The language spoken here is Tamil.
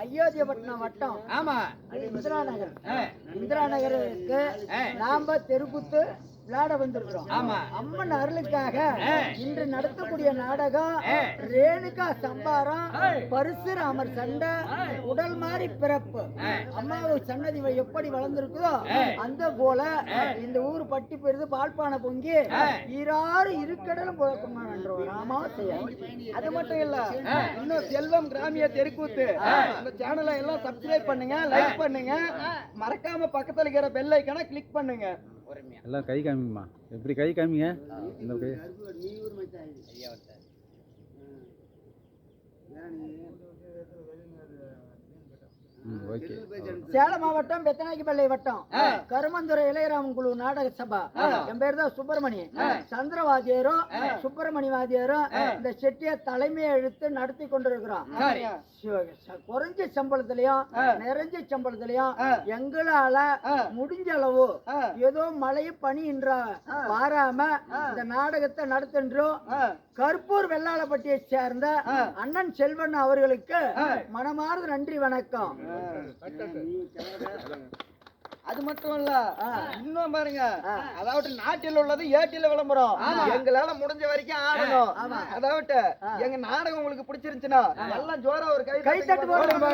அயோத்தியப்பட்டினம் வட்டம். ஆமா, அது இந்திரா நகர். இந்திரா நகருக்கு நாம தெருக்கூத்து விளையாட வந்திருக்கிறோம். ஆமா, அம்மன் அருளுக்காக இன்று நடத்தக்கூடிய நாடகம் ரேணுகா சம்பாரம், பரசுராமர் சண்டை, உடல் மாறி பிறப்பு. அம்மாவு சன்னதி எப்படி வளர்ந்துருக்குதோ அந்த போல இந்த ஊர் பட்டி பெருது பால்பானை பொங்கி ஈராறு இருக்கடலும் புழக்கமா ராமா செய்ய. அது மட்டும் இல்ல, இன்னும் செல்வம் கிராமிய தெருக்கூத்து இந்த சேனலை எல்லாம் சப்ஸ்கிரைப் பண்ணுங்க, லைக் பண்ணுங்க, மறக்காம பக்கத்துல இருக்கிற பெல் ஐகானை கிளிக் பண்ணுங்க. எல்லாம் கை காமிங்கம்மா. எப்படி கை காமிங்க? இந்த கை சேலம் மாவட்டம் பெத்தநாயக்கி வட்டம் கருமந்துறை இளையராமன் குழு நாடக சபா. என் பேர் தான் சுப்பிரமணி. சந்திரவாதியரும் சுப்பிரமணி வாதியரும் இந்த செட்டிய தலைமையை எடுத்து நடத்தி கொண்டிருக்கிறோம். குறைஞ்ச சம்பளத்திலையும் நிறைஞ்ச சம்பளத்திலையும் எங்களால முடிஞ்ச அளவு ஏதோ மழை பனி என்ற வாராம இந்த நாடகத்தை நடத்துன்றோம். கருப்பூர் வெள்ளாளப்பட்டியை சேர்ந்த அண்ணன் செல்வன் அவர்களுக்கு மனமார்ந்த நன்றி வணக்கம். அது மட்டும் இல்ல, இன்னும் பாருங்க, அதாவது நாட்டில் உள்ளது ஏட்டில விளம்பரம். எங்களால முடிஞ்ச வரைக்கும் ஆடணும். அதாவது எங்க நாடகம் உங்களுக்கு பிடிச்சிருந்துச்சுன்னா எல்லாம் ஜோரா ஒரு கை தட்டு போடுங்க.